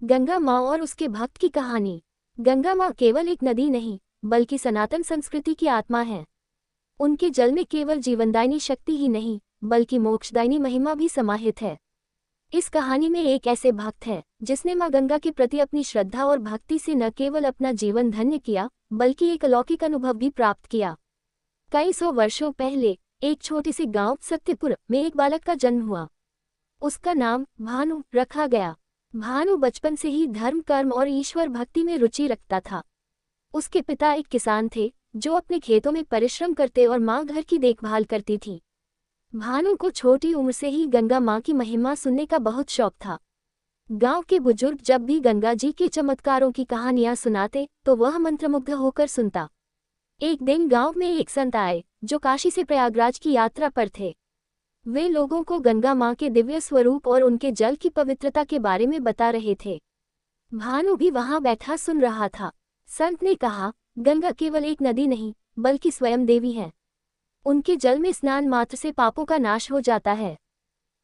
गंगा माँ और उसके भक्त की कहानी। गंगा माँ केवल एक नदी नहीं, बल्कि सनातन संस्कृति की आत्मा है। उनके जल में केवल जीवनदायिनी शक्ति ही नहीं, बल्कि मोक्षदायिनी महिमा भी समाहित है। इस कहानी में एक ऐसे भक्त है जिसने माँ गंगा के प्रति अपनी श्रद्धा और भक्ति से न केवल अपना जीवन धन्य किया, बल्कि एक अलौकिक अनुभव भी प्राप्त किया। कई सौ वर्षों पहले एक छोटे से गांव सत्यपुर में एक बालक का जन्म हुआ। उसका नाम भानु रखा गया। भानु बचपन से ही धर्म, कर्म और ईश्वर भक्ति में रुचि रखता था। उसके पिता एक किसान थे जो अपने खेतों में परिश्रम करते और माँ घर की देखभाल करती थी। भानु को छोटी उम्र से ही गंगा माँ की महिमा सुनने का बहुत शौक था। गांव के बुजुर्ग जब भी गंगा जी के चमत्कारों की कहानियां सुनाते तो वह मंत्रमुग्ध होकर सुनता। एक दिन गांव में एक संत आए जो काशी से प्रयागराज की यात्रा पर थे। वे लोगों को गंगा माँ के दिव्य स्वरूप और उनके जल की पवित्रता के बारे में बता रहे थे। भानु भी वहां बैठा सुन रहा था। संत ने कहा, गंगा केवल एक नदी नहीं, बल्कि स्वयं देवी है। उनके जल में स्नान मात्र से पापों का नाश हो जाता है।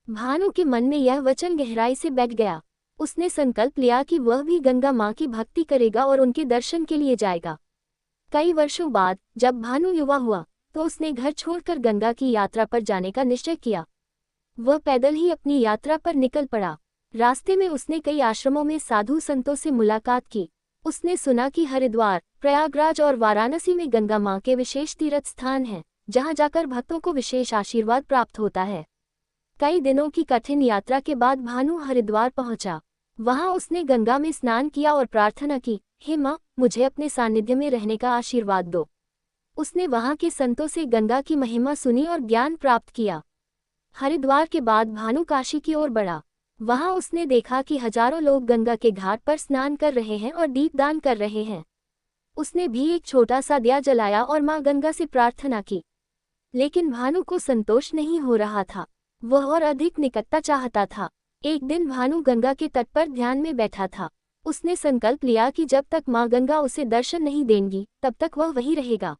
भानु के मन में यह वचन गहराई से बैठ गया। उसने संकल्प लिया कि वह भी गंगा माँ की भक्ति करेगा और उनके दर्शन के लिए जाएगा। कई वर्षों बाद जब भानु युवा हुआ तो उसने घर छोड़कर गंगा की यात्रा पर जाने का निश्चय किया। वह पैदल ही अपनी यात्रा पर निकल पड़ा। रास्ते में उसने कई आश्रमों में साधु संतों से मुलाकात की। उसने सुना कि हरिद्वार, प्रयागराज और वाराणसी में गंगा माँ के विशेष तीर्थ स्थान हैं, जहाँ जाकर भक्तों को विशेष आशीर्वाद प्राप्त होता है। कई दिनों की कठिन यात्रा के बाद भानु हरिद्वार पहुंचा। वहां उसने गंगा में स्नान किया और प्रार्थना की, हे माँ, मुझे अपने सानिध्य में रहने का आशीर्वाद दो। उसने वहां के संतों से गंगा की महिमा सुनी और ज्ञान प्राप्त किया। हरिद्वार के बाद भानु काशी की ओर बढ़ा। वहां उसने देखा कि हजारों लोग गंगा के घाट पर स्नान कर रहे हैं और दीपदान कर रहे हैं। उसने भी एक छोटा सा दिया जलाया और माँ गंगा से प्रार्थना की। लेकिन भानु को संतोष नहीं हो रहा था। वह और अधिक निकटता चाहता था। एक दिन भानु गंगा के तट पर ध्यान में बैठा था। उसने संकल्प लिया कि जब तक माँ गंगा उसे दर्शन नहीं देंगी तब तक वह वहीं रहेगा।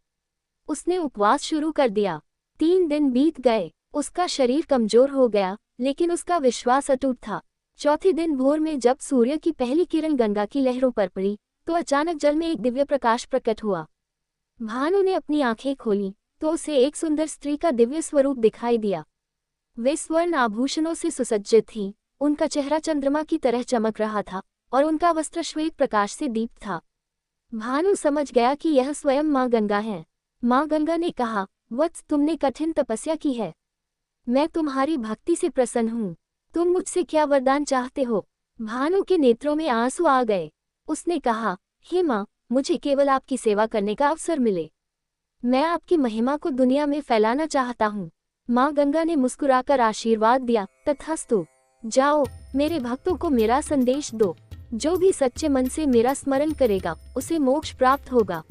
उसने उपवास शुरू कर दिया। 3 दिन बीत गए। उसका शरीर कमजोर हो गया, लेकिन उसका विश्वास अटूट था। चौथे दिन भोर में जब सूर्य की पहली किरण गंगा की लहरों पर पड़ी तो अचानक जल में एक दिव्य प्रकाश प्रकट हुआ। भानु ने अपनी आंखें खोली तो उसे एक सुंदर स्त्री का दिव्य स्वरूप दिखाई दिया। वे स्वर्ण आभूषणों से सुसज्जित थी। उनका चेहरा चंद्रमा की तरह चमक रहा था और उनका वस्त्र श्वेत प्रकाश से दीप्त था। भानु समझ गया कि यह स्वयं माँ गंगा है। माँ गंगा ने कहा, वत्स, तुमने कठिन तपस्या की है। मैं तुम्हारी भक्ति से प्रसन्न हूँ। तुम मुझसे क्या वरदान चाहते हो? भानु के नेत्रों में आंसू आ गए। उसने कहा, हे माँ, मुझे केवल आपकी सेवा करने का अवसर मिले। मैं आपकी महिमा को दुनिया में फैलाना चाहता हूँ। माँ गंगा ने मुस्कुराकर आशीर्वाद दिया, तथास्तु। जाओ, मेरे भक्तों को मेरा संदेश दो। जो भी सच्चे मन से मेरा स्मरण करेगा उसे मोक्ष प्राप्त होगा।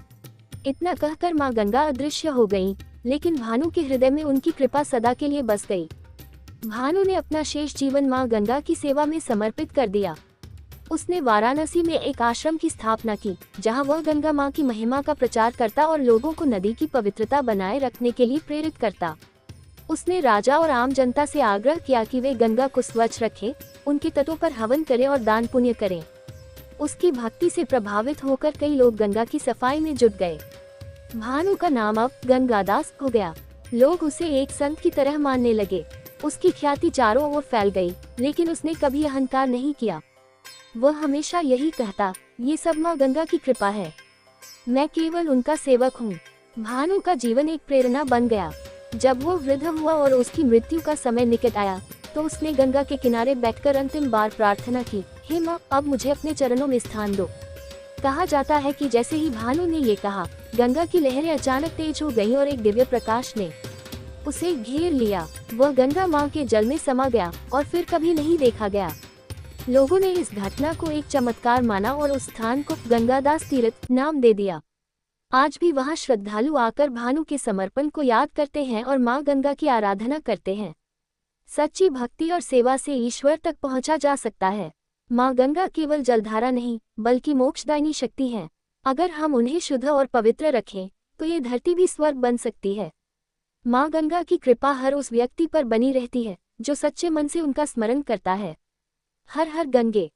इतना कहकर माँ गंगा अदृश्य हो गईं, लेकिन भानु के हृदय में उनकी कृपा सदा के लिए बस गई। भानु ने अपना शेष जीवन माँ गंगा की सेवा में समर्पित कर दिया। उसने वाराणसी में एक आश्रम की स्थापना की, जहाँ वह गंगा माँ की महिमा का प्रचार करता और लोगों को नदी की पवित्रता बनाए रखने के लिए प्रेरित करता। उसने राजा और आम जनता से आग्रह किया कि वे गंगा को स्वच्छ रखें, उनके तटों पर हवन करें और दान पुण्य करें। उसकी भक्ति से प्रभावित होकर कई लोग गंगा की सफाई में जुट गए। भानु का नाम अब गंगादास हो गया। लोग उसे एक संत की तरह मानने लगे। उसकी ख्याति चारों ओर फैल गई, लेकिन उसने कभी अहंकार नहीं किया। वह हमेशा यही कहता, ये सब माँ गंगा की कृपा है, मैं केवल उनका सेवक हूँ। भानु का जीवन एक प्रेरणा बन गया। जब वो वृद्ध हुआ और उसकी मृत्यु का समय निकट आया तो उसने गंगा के किनारे बैठकर अंतिम बार प्रार्थना की, हे माँ, अब मुझे अपने चरणों में स्थान दो। कहा जाता है कि जैसे ही भानु ने ये कहा, गंगा की लहरें अचानक तेज हो गईं और एक दिव्य प्रकाश ने उसे घेर लिया। वह गंगा माँ के जल में समा गया और फिर कभी नहीं देखा गया। लोगों ने इस घटना को एक चमत्कार माना और उस स्थान को गंगादास तीर्थ नाम दे दिया। आज भी वहां श्रद्धालु आकर भानु के समर्पण को याद करते हैं और माँ गंगा की आराधना करते हैं। सच्ची भक्ति और सेवा से ईश्वर तक पहुंचा जा सकता है। माँ गंगा केवल जलधारा नहीं, बल्कि मोक्षदायिनी शक्ति है। अगर हम उन्हें शुद्ध और पवित्र रखें तो ये धरती भी स्वर्ग बन सकती है। माँ गंगा की कृपा हर उस व्यक्ति पर बनी रहती है जो सच्चे मन से उनका स्मरण करता है। हर हर गंगे।